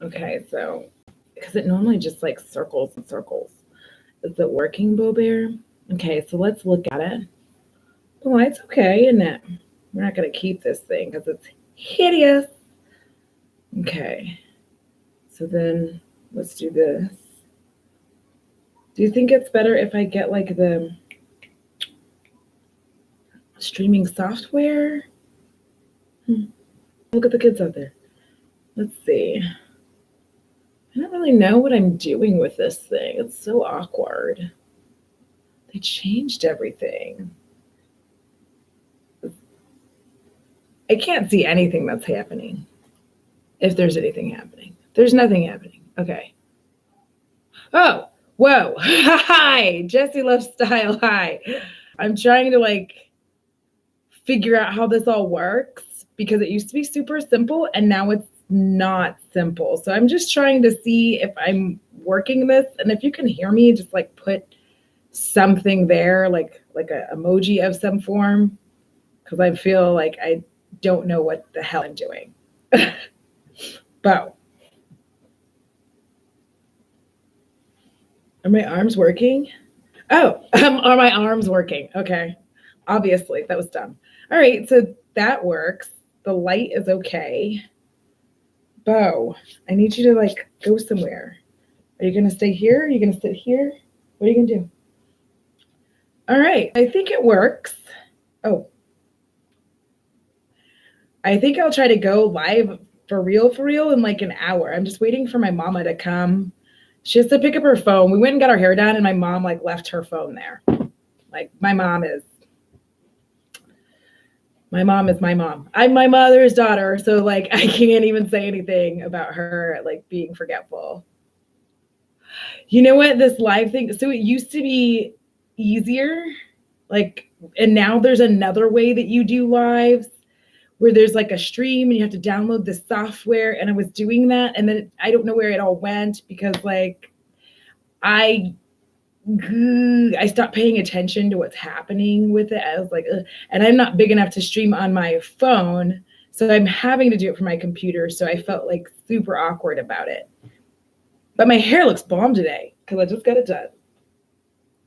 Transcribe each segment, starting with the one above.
Okay, so because it normally just like circles and circles. Is it working, Bo Bear? Okay, so let's look at it. Well, it's okay, isn't it? We're not going to keep this thing because it's hideous. Okay, so then let's do this. Do you think it's better if I get like the streaming software? Look at the kids out there. Let's see. I don't really know what I'm doing with this thing. It's so awkward. They changed everything. I can't see anything that's happening. If there's anything happening, there's nothing happening. Okay. Oh, whoa. Hi, Jessie Love Style. Hi. I'm trying to like figure out how this all works because it used to be super simple and now it's not simple. So I'm just trying to see if I'm working this, and if you can hear me, just like put something there, like a emoji of some form, because I feel like I don't know what the hell I'm doing. Bo, are my arms working? Oh, are my arms working? Okay. Obviously, that was dumb. All right, so that works. The light is okay. Bo, I need you to like go somewhere. Are you going to stay here? Are you going to sit here? What are you going to do? All right, I think it works. Oh, I think I'll try to go live for real in like an hour. I'm just waiting for my mama to come. She has to pick up her phone. We went and got our hair done, and my mom like left her phone there. Like my mom is my mom. I'm my mother's daughter, so like I can't even say anything about her like being forgetful. You know what? This live thing, so it used to be easier, like, and now there's another way that you do lives where there's like a stream and you have to download the software. And I was doing that, and then I don't know where it all went because like I I stopped paying attention to what's happening with it. I was like, ugh. And I'm not big enough to stream on my phone, so I'm having to do it from my computer. So I felt like super awkward about it. But my hair looks bomb today because I just got it done.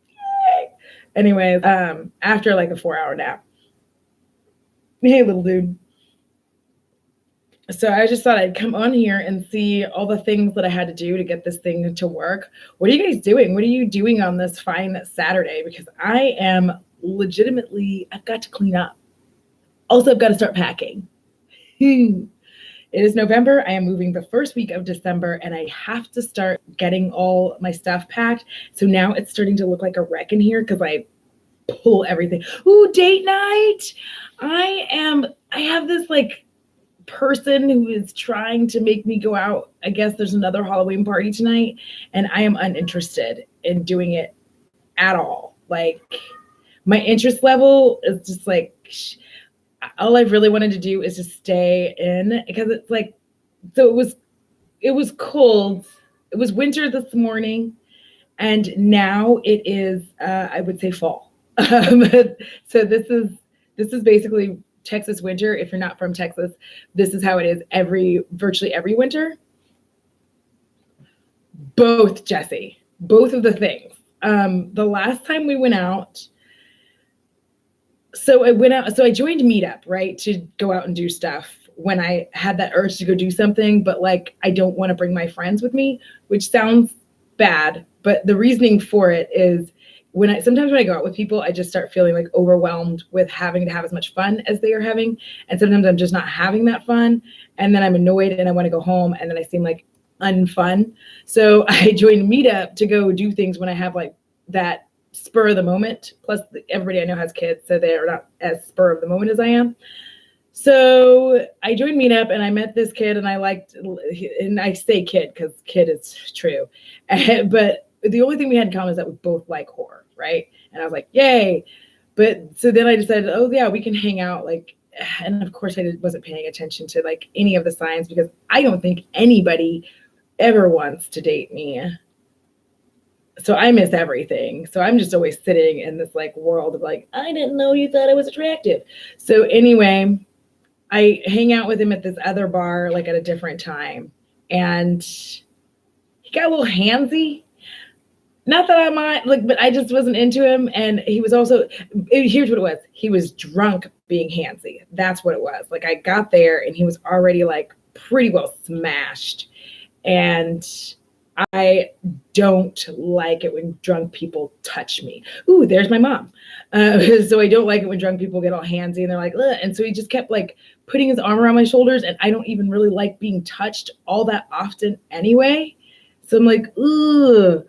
Yay. Anyways, after like a 4 hour nap. Hey, little dude. So I just thought I'd come on here and see all the things that I had to do to get this thing to work. What are you guys doing? What are you doing on this fine Saturday? Because I am legitimately, I've got to clean up. Also, I've got to start packing. It is November. I am moving the first week of December, and I have to start getting all my stuff packed. So now it's starting to look like a wreck in here because I pull everything. Ooh, date night. I have this like person who is trying to make me go out. I guess there's another Halloween party tonight, and I am uninterested in doing it at all. Like my interest level is just like all I've really wanted to do is just stay in because it's like so it was cold. It was winter this morning, and now it is I would say fall. So this is basically Texas winter. If you're not from Texas, this is how it is virtually every winter. Both, Jesse, both of the things. The last time we went out, so I joined Meetup, right, to go out and do stuff when I had that urge to go do something, but like I don't want to bring my friends with me, which sounds bad, but the reasoning for it is sometimes when I go out with people, I just start feeling like overwhelmed with having to have as much fun as they are having. And sometimes I'm just not having that fun. And then I'm annoyed and I want to go home, and then I seem like unfun. So I joined Meetup to go do things when I have like that spur of the moment. Plus everybody I know has kids, so they're not as spur of the moment as I am. So I joined Meetup and I met this kid, and and I say kid because kid is true. But the only thing we had in common is that we both like horror, right? And I was like, yay. But so then I decided, oh yeah, we can hang out. Like, and of course I wasn't paying attention to like any of the signs because I don't think anybody ever wants to date me. So I miss everything. So I'm just always sitting in this like world of like, I didn't know you thought I was attractive. So anyway, I hang out with him at this other bar, like at a different time. and he got a little handsy. Not that I mind, like, but I just wasn't into him. And he was also, here's what it was. He was drunk being handsy. That's what it was. Like, I got there and he was already like pretty well smashed. And I don't like it when drunk people touch me. Ooh, there's my mom. So I don't like it when drunk people get all handsy and they're like, ugh. And so he just kept like putting his arm around my shoulders. And I don't even really like being touched all that often anyway. So I'm like, ugh.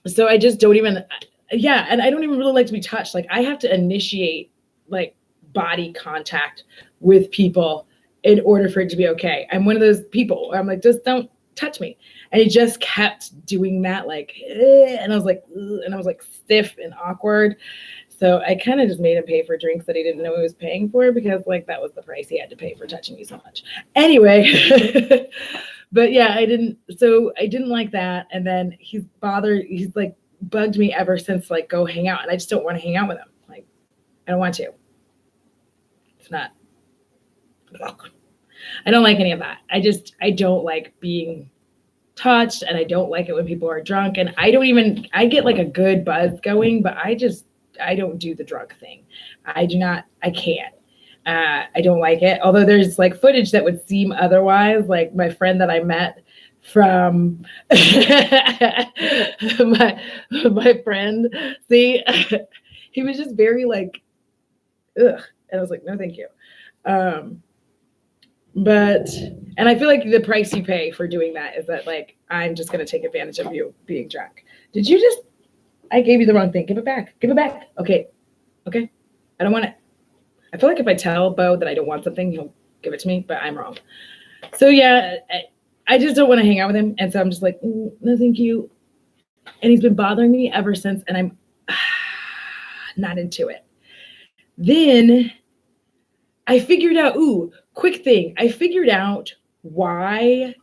So I just don't even, yeah. And I don't even really like to be touched. Like, I have to initiate like body contact with people in order for it to be okay. I'm one of those people where I'm like, just don't touch me. And he just kept doing that, like, and I was like, ugh, and I was like stiff and awkward. So I kind of just made him pay for drinks that he didn't know he was paying for, because like that was the price he had to pay for touching me so much. Anyway, but yeah, I didn't like that. And then he's like bugged me ever since, like, go hang out. And I just don't want to hang out with him. Like, I don't want to. It's not. I don't like any of that. I don't like being touched, and I don't like it when people are drunk. And I get like a good buzz going, but I don't do the drunk thing. I can't. I don't like it. Although there's like footage that would seem otherwise. Like my friend that I met from my friend, see, he was just very like, ugh. And I was like, no, thank you. But I feel like the price you pay for doing that is that, like, I'm just going to take advantage of you being drunk. I gave you the wrong thing. Give it back. Okay. I don't want it. I feel like if I tell Bo that I don't want something, he'll give it to me, but I'm wrong. So yeah, I just don't want to hang out with him. And so I'm just like, no, thank you. And he's been bothering me ever since, and I'm not into it. Then I figured out, quick thing. I figured out what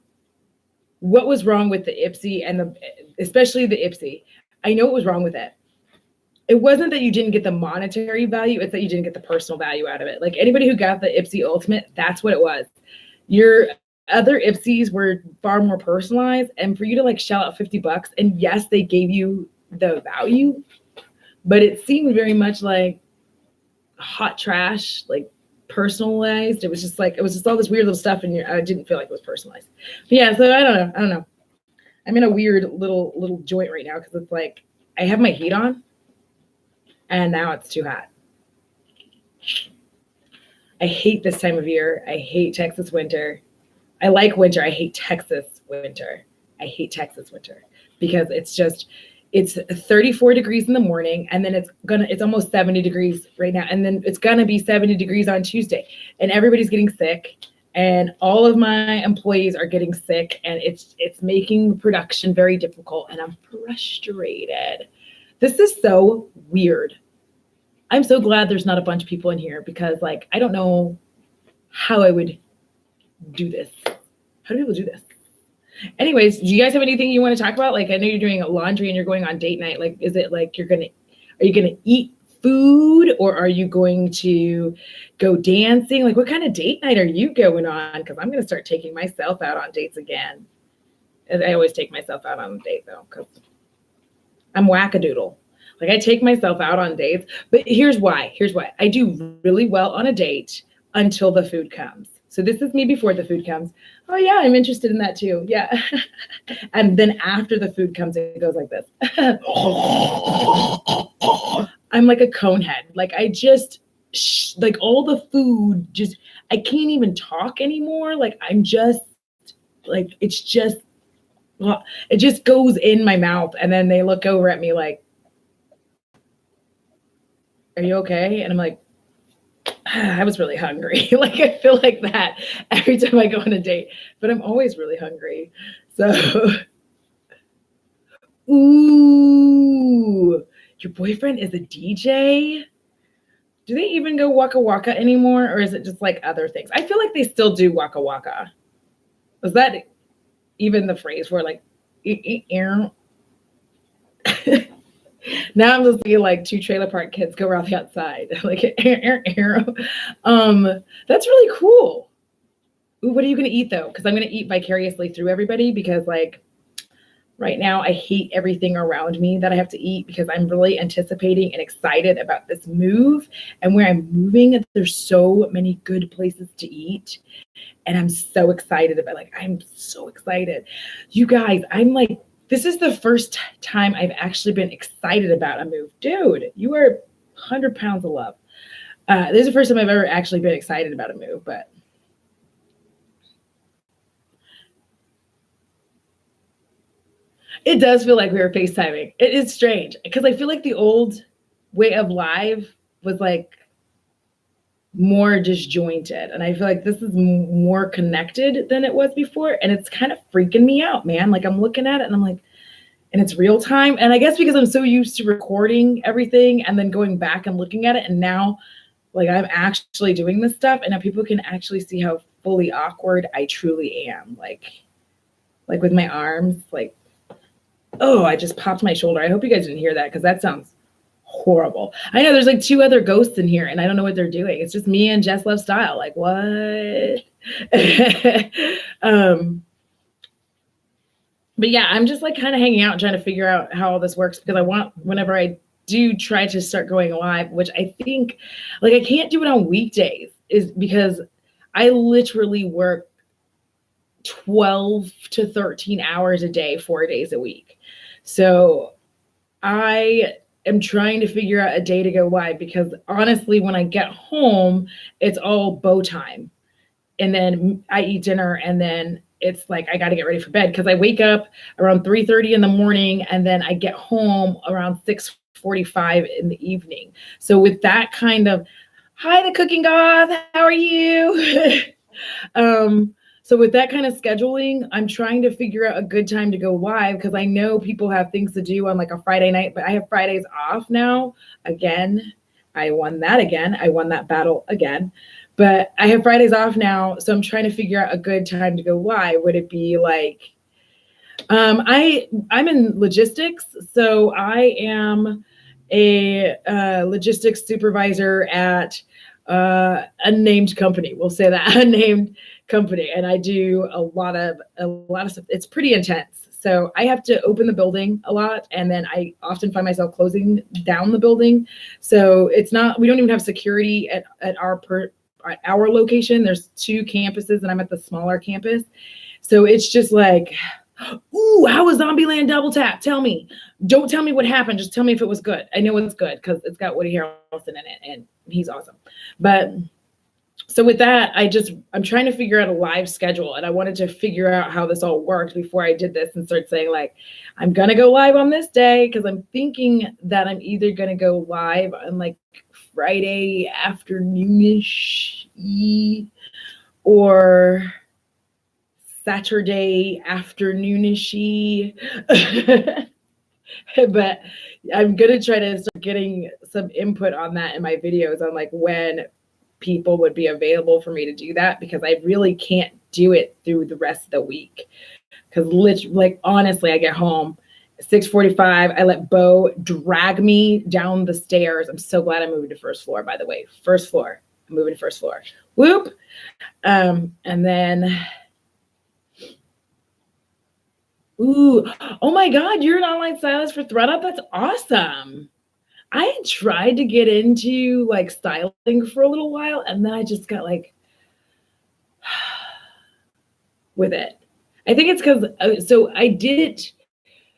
was wrong with the Ipsy, and especially the Ipsy. I know what was wrong with it. It wasn't that you didn't get the monetary value, it's that you didn't get the personal value out of it. Like, anybody who got the Ipsy Ultimate, that's what it was. Your other Ipsys were far more personalized, and for you to like shell out $50, and yes, they gave you the value, but it seemed very much like hot trash, like personalized. It was just all this weird little stuff, and I didn't feel like it was personalized. But yeah, so I don't know. I'm in a weird little joint right now, because it's like I have my heat on, and now it's too hot. I hate this time of year. I hate Texas winter. I like winter. I hate Texas winter. Because it's 34 degrees in the morning, and then it's almost 70 degrees right now. And then it's gonna be 70 degrees on Tuesday, and everybody's getting sick, and all of my employees are getting sick, and it's making production very difficult, and I'm frustrated. This is so weird. I'm so glad there's not a bunch of people in here, because like, I don't know how I would do this. How do people do this? Anyways, do you guys have anything you want to talk about? Like, I know you're doing laundry and you're going on date night. Like, is it like are you gonna eat food, or are you going to go dancing? Like, what kind of date night are you going on? Because I'm gonna start taking myself out on dates again. And I always take myself out on a date though, because I'm wackadoodle. Like, I take myself out on dates, but here's why. I do really well on a date until the food comes. So this is me before the food comes. Oh yeah, I'm interested in that too. Yeah. And then after the food comes, it goes like this. I'm like a cone head. Like, I just, like, all the food I can't even talk anymore. Like, I'm just, like, it just goes in my mouth, and then they look over at me like, are you okay? And I'm like, I was really hungry. Like, I feel like that every time I go on a date, but I'm always really hungry. So, ooh, your boyfriend is a DJ? Do they even go Waka Waka anymore? Or is it just like other things? I feel like they still do Waka Waka. Was that even the phrase where like, now I'm just seeing like two trailer park kids go around the outside. Like, that's really cool. Ooh, what are you going to eat though? Because I'm going to eat vicariously through everybody because like right now I hate everything around me that I have to eat because I'm really anticipating and excited about this move and where I'm moving. There's so many good places to eat. And I'm so excited about like, I'm so excited. You guys, I'm like, this is the first time I've actually been excited about a move. Dude, you are 100 pounds of love. This is the first time I've ever actually been excited about a move, but it does feel like we were FaceTiming. It is strange because I feel like the old way of live was like more disjointed. And I feel like this is more connected than it was before. And it's kind of freaking me out, man. Like I'm looking at it and I'm like, and it's real time. And I guess because I'm so used to recording everything and then going back and looking at it. And now like I'm actually doing this stuff and now people can actually see how fully awkward I truly am. Like with my arms, like, oh, I just popped my shoulder. I hope you guys didn't hear that because that sounds horrible. I know there's like 2 other ghosts in here and I don't know what they're doing. It's just me and Jess Love Style. Like what? But yeah, I'm just like kind of hanging out and trying to figure out how all this works because I want whenever I do try to start going live, which I think like I can't do it on weekdays is because I literally work 12 to 13 hours a day, 4 days a week. So I am trying to figure out a day to go live because honestly, when I get home, it's all bow time. And then I eat dinner and then it's like I got to get ready for bed because I wake up around 3:30 in the morning and then I get home around 6:45 in the evening. So with that kind of, hi, the cooking goth, how are you? So with that kind of scheduling, I'm trying to figure out a good time to go live because I know people have things to do on like a Friday night, but I have Fridays off now. Again, I won that again. I won that battle again. But I have Fridays off now, so I'm trying to figure out a good time to go live. Would it be like I'm in logistics, so I am a logistics supervisor at a named company. We'll say that a named company, and I do a lot of stuff. It's pretty intense. So I have to open the building a lot, and then I often find myself closing down the building. So it's not. We don't even have security at our location. There's 2 campuses, and I'm at the smaller campus. So it's just like, ooh, how was Zombieland Double Tap? Tell me. Don't tell me what happened. Just tell me if it was good. I know it's good because it's got Woody Harrelson in it, and he's awesome. But so with that, I'm trying to figure out a live schedule, and I wanted to figure out how this all worked before I did this and start saying like, I'm gonna go live on this day because I'm thinking that I'm either gonna go live on like Friday afternoonish or Saturday afternoonish. But I'm gonna try to start getting some input on that in my videos on like when people would be available for me to do that because I really can't do it through the rest of the week. Because literally, like honestly, I get home 6:45. I let Bo drag me down the stairs. I'm so glad I'm moving to first floor, by the way. First floor. I'm moving to first floor. Whoop. And then, ooh, oh my God, you're an online stylist for ThredUp? That's awesome. I tried to get into like styling for a little while, and then I just got like with it. I think it's because, so I did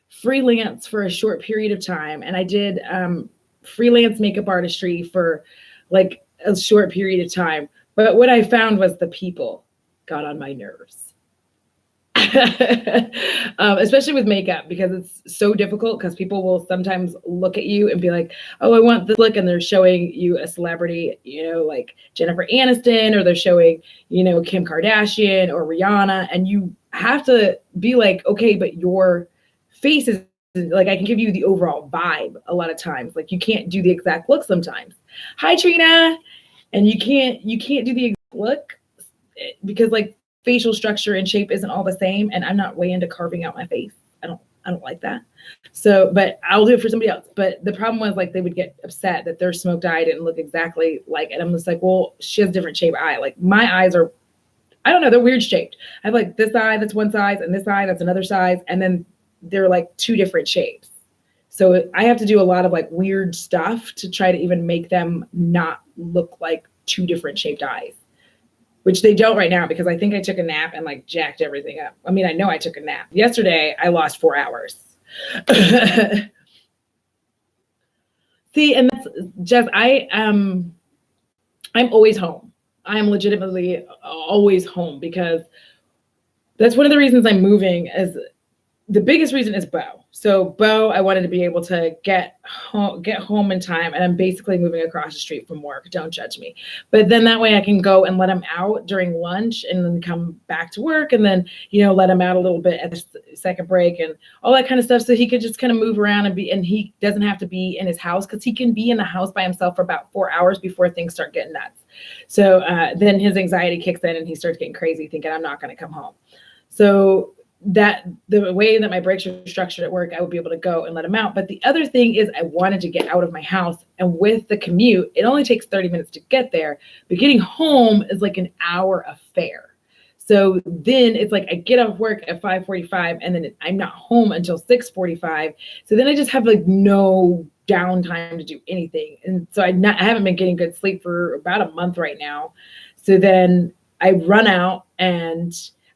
freelance for a short period of time, and I did freelance makeup artistry for like a short period of time. But what I found was the people got on my nerves. Especially with makeup because it's so difficult because people will sometimes look at you and be like, oh, I want this look, and they're showing you a celebrity, like Jennifer Aniston, or they're showing, Kim Kardashian or Rihanna, and you have to be like, okay, but your face is like, I can give you the overall vibe a lot of times. Like you can't do the exact look sometimes. Hi, Trina. And you can't do the exact look because like facial structure and shape isn't all the same, and I'm not way into carving out my face. I don't like that. So, but I'll do it for somebody else. But the problem was like they would get upset that their smoked eye didn't look exactly like it. I'm just like, well, she has a different shape eye. Like my eyes are I don't know, they're weird shaped. I have like this eye that's one size and this eye that's another size, and then they're like two different shapes. So I have to do a lot of like weird stuff to try to even make them not look like two different shaped eyes, which they don't right now because I think I took a nap and like jacked everything up. I mean, I know I took a nap. Yesterday, I lost 4 hours. See, and that's just, I'm always home. I'm legitimately always home because that's one of the reasons I'm moving. Is the biggest reason is Bo. So Bo, I wanted to be able to get home in time, and I'm basically moving across the street from work. Don't judge me. But then that way I can go and let him out during lunch and then come back to work and then, let him out a little bit at the second break and all that kind of stuff. So he could just kind of move around and he doesn't have to be in his house because he can be in the house by himself for about 4 hours before things start getting nuts. So then his anxiety kicks in and he starts getting crazy thinking I'm not going to come home. So that the way that my breaks are structured at work, I would be able to go and let him out. But the other thing is I wanted to get out of my house, and with the commute, it only takes 30 minutes to get there, but getting home is like an hour affair. So then it's like I get off work at 5:45 and then I'm not home until 6:45. So then I just have like no downtime to do anything. And so I haven't been getting good sleep for about a month right now. So then I run out and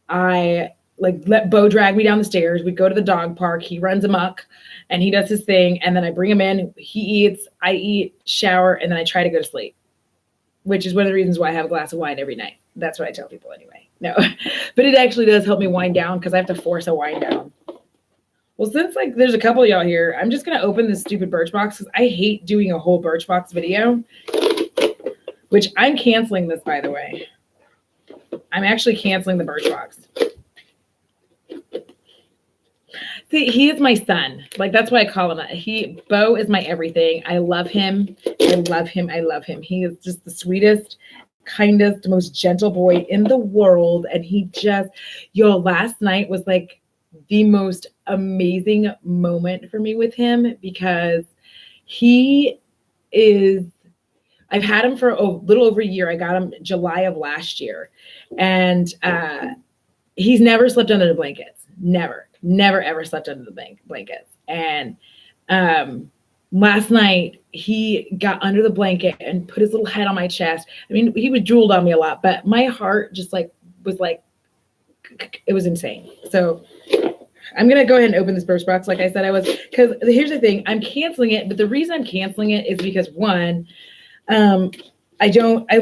I like let Bo drag me down the stairs. We go to the dog park. He runs amok and he does his thing. And then I bring him in. He eats, I eat, shower, and then I try to go to sleep, which is one of the reasons why I have a glass of wine every night. That's what I tell people anyway. No, but it actually does help me wind down because I have to force a wind down. Well, since like there's a couple of y'all here, I'm just going to open this stupid Birchbox because I hate doing a whole Birchbox video, which I'm canceling this, by the way. I'm actually canceling the Birchbox. See, he is my son. Like, that's why I call him that. Bo is my everything. I love him. I love him. I love him. He is just the sweetest, kindest, most gentle boy in the world. And he just, last night was like the most amazing moment for me with him because I've had him for a little over a year. I got him July of last year. And he's never slept under the blankets. Never ever slept under the blankets. And last night he got under the blanket and put his little head on my chest. I mean, he was drooled on me a lot, but my heart just was it was insane. So I'm going to go ahead and open this Birchbox like I said I was, because here's the thing, I'm canceling it. But the reason I'm canceling it is because one, I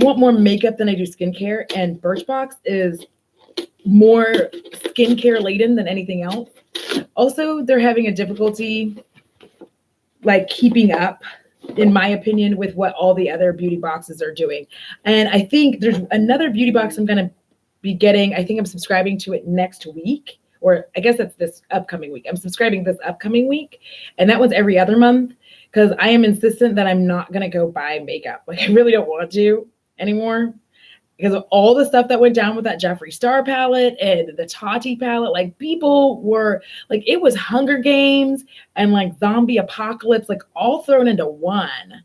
want more makeup than I do skincare, and Birchbox is more skincare laden than anything else. Also, they're having a difficulty like keeping up, in my opinion, with what all the other beauty boxes are doing. And I think there's another beauty box I'm going to be getting. I think I'm subscribing to it next week, or I guess that's this upcoming week. I'm subscribing this upcoming week, and that one's every other month because I am insistent that I'm not going to go buy makeup. Like, I really don't want to anymore. Because of all the stuff that went down with that Jeffree Star palette and the Tati palette, like people were like, it was Hunger Games and like zombie apocalypse, like all thrown into one.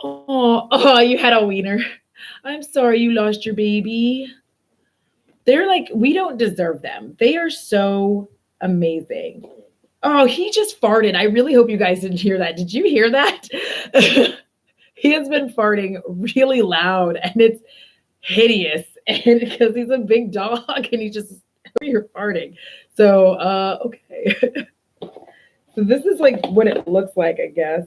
Oh, you had a wiener. I'm sorry you lost your baby. They're like, we don't deserve them. They are so amazing. Oh, he just farted. I really hope you guys didn't hear that. Did you hear that? He has been farting really loud and it's hideous. And because he's a big dog and he just, you're farting. So, okay. So this is like what it looks like, I guess.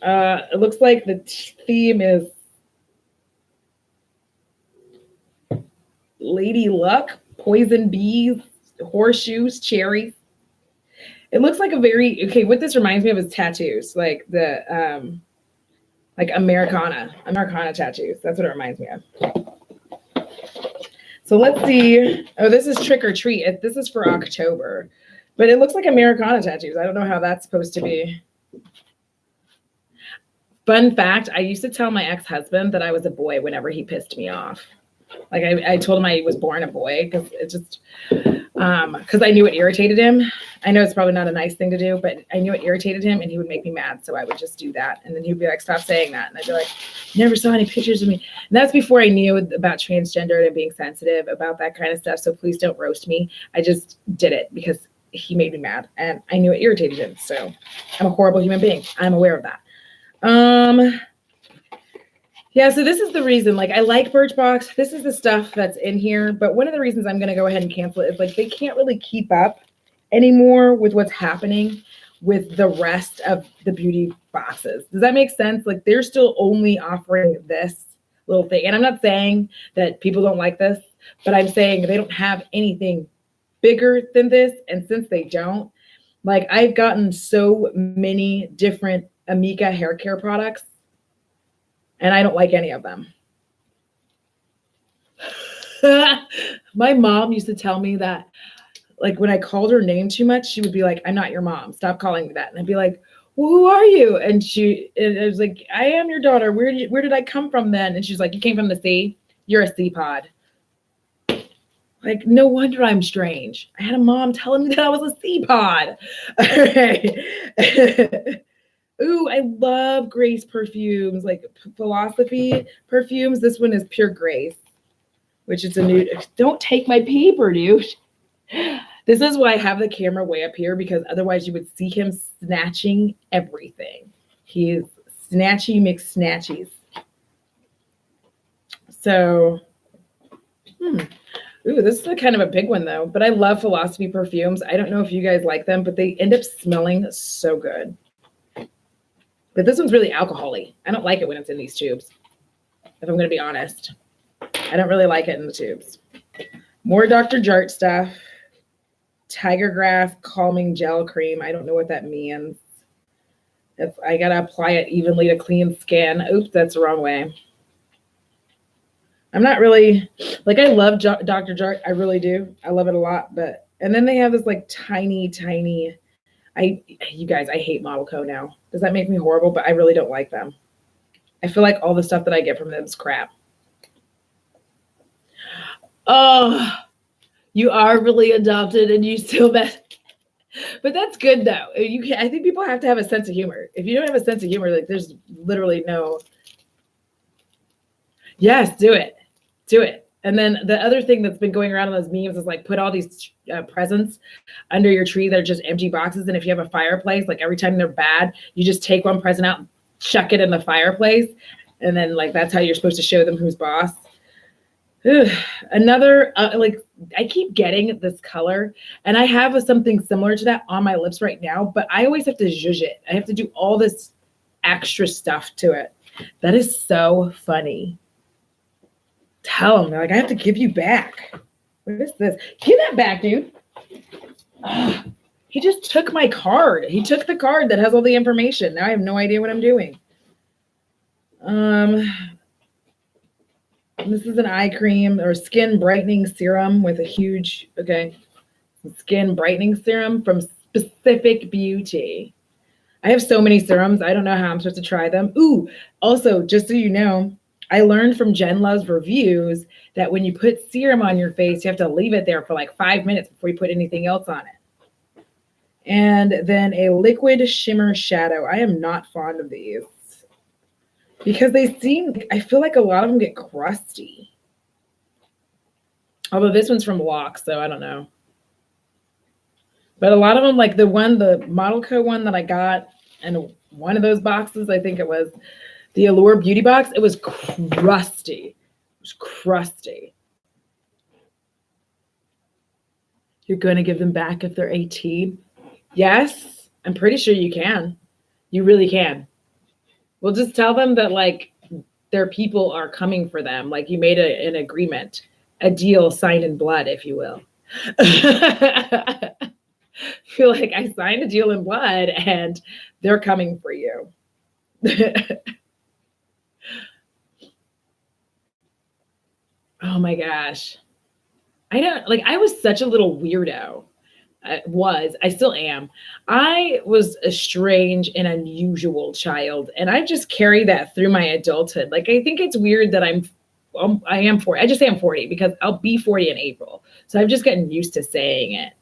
It looks like the theme is Lady Luck, poison bees, horseshoes, cherries. It looks like what this reminds me of is tattoos, like the, like Americana tattoos. That's what it reminds me of. So let's see. Oh, this is Trick or Treat. This is for October, but it looks like Americana tattoos. I don't know how that's supposed to be. Fun fact, I used to tell my ex-husband that I was a boy whenever he pissed me off. Like I told him I was born a boy because it just, because I knew it irritated him. I know it's probably not a nice thing to do, but I knew it irritated him and he would make me mad. So I would just do that. And then he'd be like, stop saying that. And I'd be like, never saw any pictures of me. And that's before I knew about transgender and being sensitive about that kind of stuff. So please don't roast me. I just did it because he made me mad and I knew it irritated him. So I'm a horrible human being. I'm aware of that. Yeah, so this is the reason, like, I like Birchbox. This is the stuff that's in here. But one of the reasons I'm going to go ahead and cancel it is, like, they can't really keep up anymore with what's happening with the rest of the beauty boxes. Does that make sense? Like, they're still only offering this little thing. And I'm not saying that people don't like this, but I'm saying they don't have anything bigger than this. And since they don't, like, I've gotten so many different Amika hair care products, and I don't like any of them. My mom used to tell me that, like, when I called her name too much, she would be like, I'm not your mom. Stop calling me that. And I'd be like, well, who are you? And it was like, I am your daughter. Where did I come from then? And she's like, you came from the sea. You're a sea pod. Like, no wonder I'm strange. I had a mom telling me that I was a sea pod. Okay. Ooh, I love Grace perfumes, like Philosophy perfumes. This one is Pure Grace, which is a nude. Don't take my paper, dude. This is why I have the camera way up here, because otherwise you would see him snatching everything. He is snatchy McSnatchies. So, ooh, this is a kind of a big one though. But I love Philosophy perfumes. I don't know if you guys like them, but they end up smelling so good. But this one's really alcohol-y. I don't like it when it's in these tubes, if I'm going to be honest. I don't really like it in the tubes. More Dr. Jart stuff. Tiger Grass Calming Gel Cream. I don't know what that means. If I got to apply it evenly to clean skin. Oops, that's the wrong way. I'm not really, like, I love Dr. Jart. I really do. I love it a lot. But, and then they have this, like, tiny, you guys, I hate Model Co now. Does that make me horrible? But I really don't like them. I feel like all the stuff that I get from them is crap. Oh, you are really adopted and you still bet. But that's good though. I think people have to have a sense of humor. If you don't have a sense of humor, like, there's literally no. Yes, do it. Do it. And then the other thing that's been going around in those memes is, like, put all these presents under your tree that are just empty boxes. And if you have a fireplace, like, every time they're bad, you just take one present out and chuck it in the fireplace. And then, like, that's how you're supposed to show them who's boss. Ugh. Another, like, I keep getting this color, and I have something similar to that on my lips right now, but I always have to zhuzh it. I have to do all this extra stuff to it. That is so funny. Tell them, like, I have to give you back. What is this? Give that back, dude. Ugh. He just took my card. He took the card that has all the information. Now I have no idea what I'm doing. This is an eye cream or skin brightening serum with a huge, skin brightening serum from Specific Beauty. I have so many serums. I don't know how I'm supposed to try them. Ooh, also, just so you know, I learned from Jen Love's reviews that when you put serum on your face, you have to leave it there for like 5 minutes before you put anything else on it. And then a liquid shimmer shadow. I am not fond of these because I feel like a lot of them get crusty. Although this one's from Lox, so I don't know. But a lot of them, like the Model Co one that I got, and one of those boxes, I think it was the Allure Beauty Box, it was crusty. It was crusty. You're going to give them back if they're 18? Yes, I'm pretty sure you can. You really can. We'll just tell them that, like, their people are coming for them. Like, you made an agreement, a deal signed in blood, if you will. I feel like I signed a deal in blood and they're coming for you. Oh my gosh. I was such a little weirdo. I still am. I was a strange and unusual child, and I just carry that through my adulthood. Like, I think it's weird that I am 40. I just say I'm 40 because I'll be 40 in April. So I've just gotten used to saying it.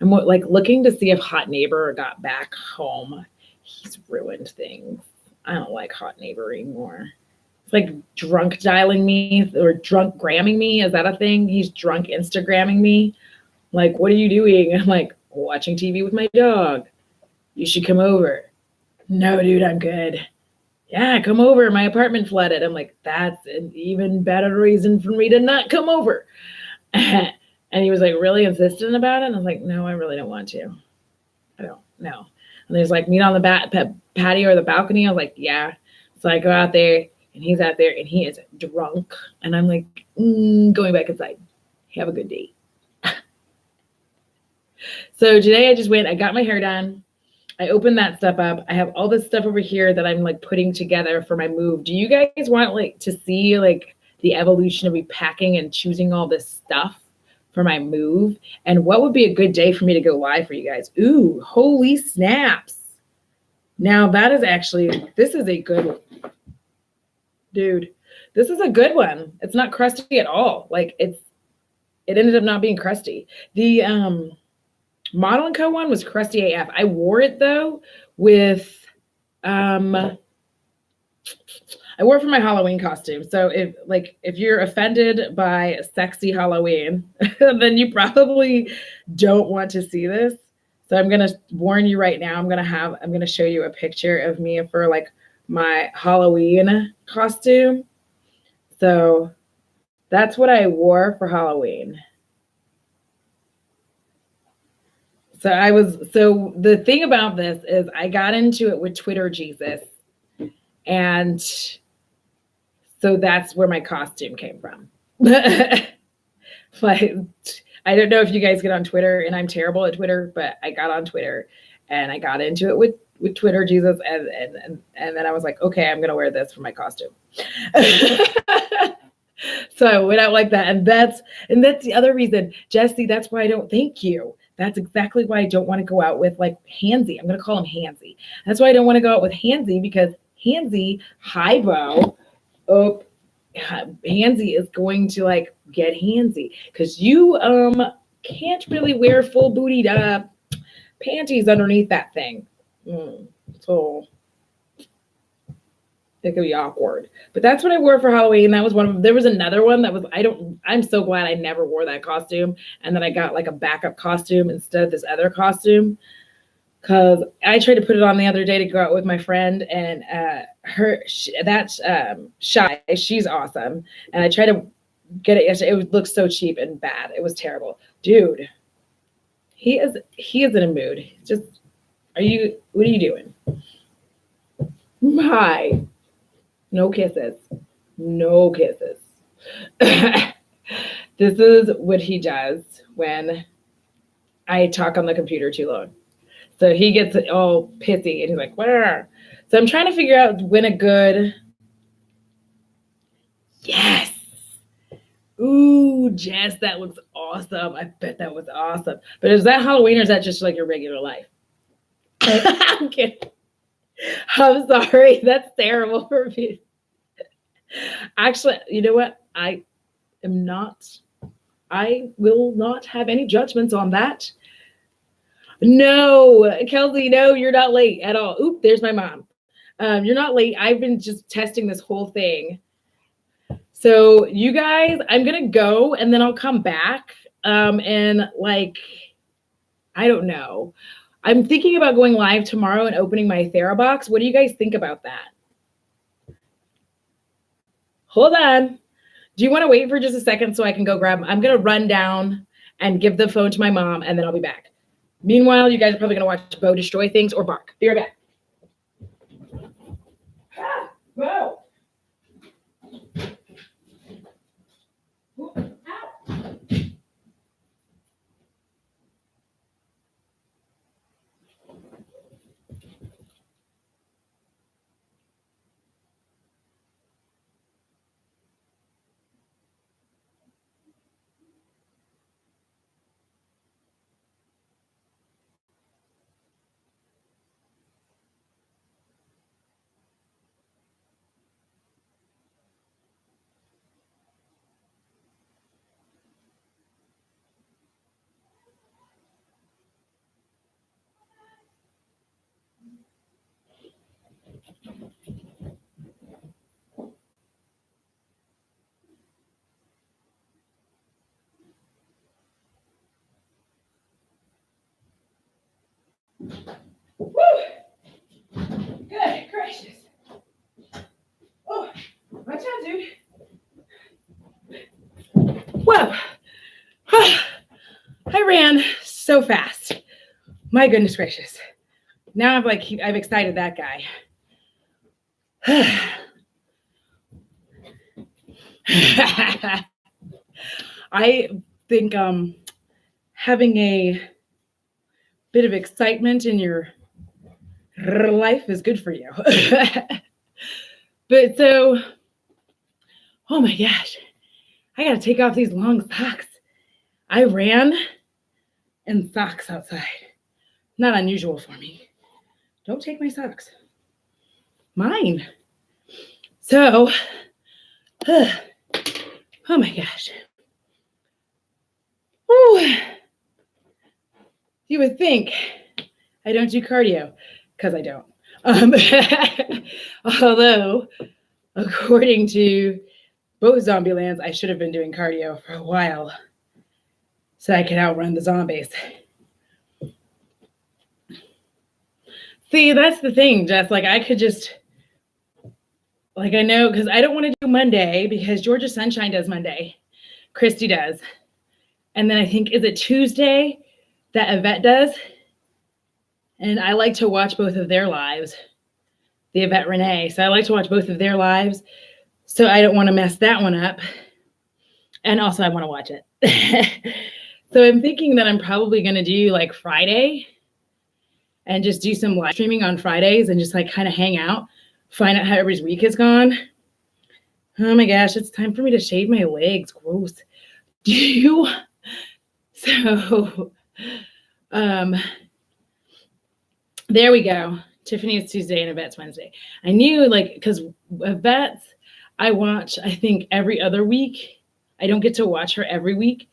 I'm like looking to see if Hot Neighbor got back home. He's ruined things. I don't like Hot Neighbor anymore. It's like drunk dialing me or drunk gramming me. Is that a thing? He's drunk Instagramming me. Like, what are you doing? I'm like, watching TV with my dog. You should come over. No, dude, I'm good. Yeah, come over. My apartment flooded. I'm like, that's an even better reason for me to not come over. And he was like really insistent about it. And I was like, no, I really don't want to. I don't know. And there's like meet on the patio or the balcony. I was like, yeah. So I go out there and he's out there and he is drunk. And I'm like, going back inside. Have a good day. So today I just went, I got my hair done. I opened that stuff up. I have all this stuff over here that I'm like putting together for my move. Do you guys want like to see like the evolution of me packing and choosing all this stuff for my move? And what would be a good day for me to go live for you guys? Ooh, holy snaps. Now that is actually, this is a good one. Dude, this is a good one. It's not crusty at all. Like it ended up not being crusty. The Model & Co. one was crusty AF. I wore it though with I wore it for my Halloween costume. So if you're offended by sexy Halloween, then you probably don't want to see this. So I'm gonna warn you right now. I'm gonna show you a picture of me for like my Halloween costume. So that's what I wore for Halloween. So the thing about this is I got into it with Twitter Jesus. And so that's where my costume came from. Like, I don't know if you guys get on Twitter, and I'm terrible at Twitter, but I got on Twitter and I got into it with Twitter Jesus. And then I was like, okay, I'm going to wear this for my costume. So I went out like that. And that's the other reason, Jesse, that's why I don't thank you. That's exactly why I don't want to go out with like Hansy. I'm going to call him Hansy. That's why I don't want to go out with Hansy, because Hansy, Hibo, Hansy is going to like get handsy because you can't really wear full bootied panties underneath that thing. So it could be awkward. But that's what I wore for Halloween. That was one of them. There was another one that was I'm so glad I never wore that costume. And then I got like a backup costume instead of this other costume. Because I tried to put it on the other day to go out with my friend, and Shy, she's awesome. And I tried to get it yesterday. It looked so cheap and bad. It was terrible. Dude, he is in a mood. Just, what are you doing? Hi. No kisses. No kisses. This is what he does when I talk on the computer too long. So he gets all pissy and he's like, where? So I'm trying to figure out when a good, yes. Ooh, Jess, that looks awesome. I bet that was awesome. But is that Halloween or is that just like your regular life? I'm kidding. I'm sorry. That's terrible for me. Actually, you know what? I will not have any judgments on that. No, Kelsey, no, you're not late at all. Oop, there's my mom. You're not late. I've been just testing this whole thing. So you guys, I'm going to go and then I'll come back. And like, I don't know. I'm thinking about going live tomorrow and opening my TheraBox. What do you guys think about that? Hold on. Do you want to wait for just a second so I can go grab? I'm going to run down and give the phone to my mom and then I'll be back. Meanwhile, you guys are probably going to watch Bo destroy things or bark. Be right back. Bo. Woo! Good gracious. Oh, watch out, dude. Whoa. I ran so fast. My goodness gracious. Now I've excited that guy. I think having a bit of excitement in your life is good for you. But so, oh my gosh, I gotta take off these long socks. I ran in socks outside. Not unusual for me. Don't take my socks. Mine. So, oh my gosh. Ooh. You would think I don't do cardio, because I don't. Although, according to both Zombielands, I should have been doing cardio for a while so I could outrun the zombies. See, that's the thing, Jess. Like, I could just, like, I know, because I don't want to do Monday because Georgia Sunshine does Monday. Christy does. And then I think, is it Tuesday that Yvette does? And I like to watch both of their lives, the Yvette Renee. So I like to watch both of their lives. So I don't want to mess that one up. And also I want to watch it. So I'm thinking that I'm probably going to do like Friday and just do some live streaming on Fridays and just like kind of hang out, find out how everybody's week has gone. Oh my gosh, it's time for me to shave my legs. Gross. Do you? So, there we go. Tiffany is Tuesday and Yvette's Wednesday. I knew, like, because Yvette's, I watch, I think, every other week. I don't get to watch her every week.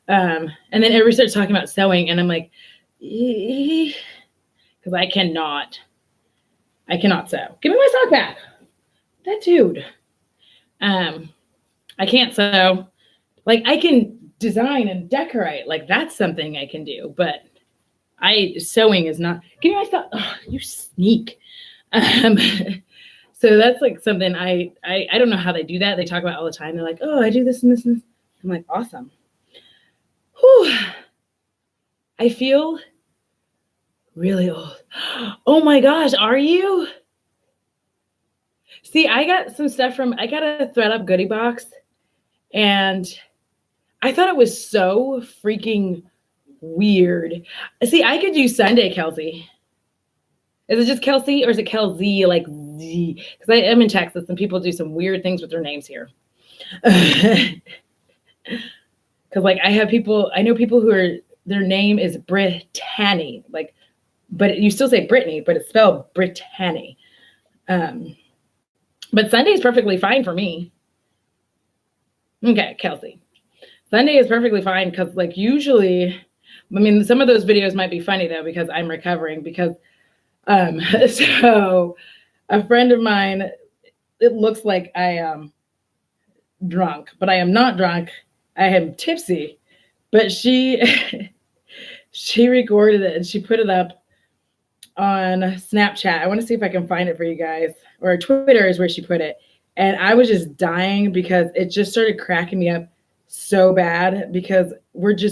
And then everybody starts talking about sewing, and I'm like, because I cannot sew. Give me my sock back. That dude. I can't sew. Like, I can design and decorate. Like, that's something I can do, but sewing is not. Give me my sock. Oh, you sneak. So that's like something I don't know how they do that. They talk about it all the time. They're like, oh, I do this and this and this. I'm like, awesome. Whew. I feel really old. Oh my gosh, are you? See, I got some stuff I got a ThredUp goodie box, and I thought it was so freaking weird. See, I could do Sunday, Kelsey. Is it just Kelsey or is it Kelsey, like Z? Because I am in Texas and people do some weird things with their names here. Because like I know people who are, their name is Brittany, like, but you still say Brittany, but it's spelled Brittany. But Sunday is perfectly fine for me. Okay, Kelsey. Sunday is perfectly fine because like usually, I mean, some of those videos might be funny though because I'm recovering because so a friend of mine, it looks like I am drunk, but I am not drunk. I am tipsy, but she recorded it and she put it up on Snapchat. I want to see if I can find it for you guys, or Twitter is where she put it. And I was just dying because it just started cracking me up so bad because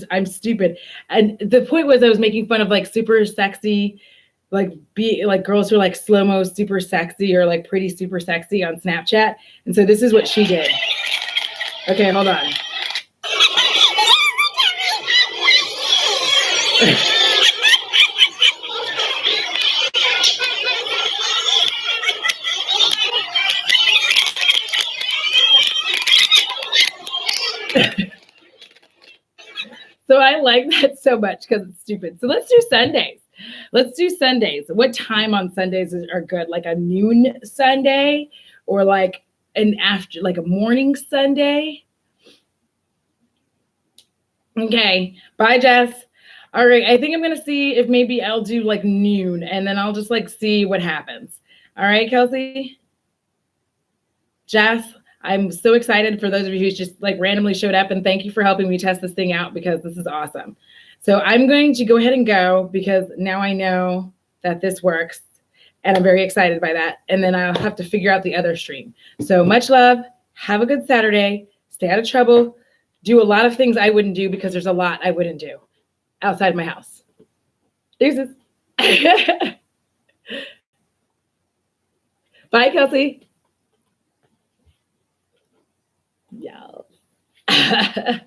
I'm stupid. And the point was I was making fun of like super sexy, like girls who are like slow-mo super sexy or like pretty super sexy on Snapchat. And so this is what she did. Okay, hold on. So I like that so much because it's stupid. So let's do Sundays. What time on Sundays are good? Like a noon Sunday or like an after, like a morning Sunday? Okay. Bye, Jess. All right. I think I'm going to see if maybe I'll do like noon and then I'll just like see what happens. All right, Kelsey? Jess, I'm so excited for those of you who just like randomly showed up, and thank you for helping me test this thing out because this is awesome. So I'm going to go ahead and go because now I know that this works and I'm very excited by that. And then I'll have to figure out the other stream. So much love. Have a good Saturday. Stay out of trouble. Do a lot of things I wouldn't do because there's a lot I wouldn't do outside my house. Deuces. Bye, Kelsey. Yeah.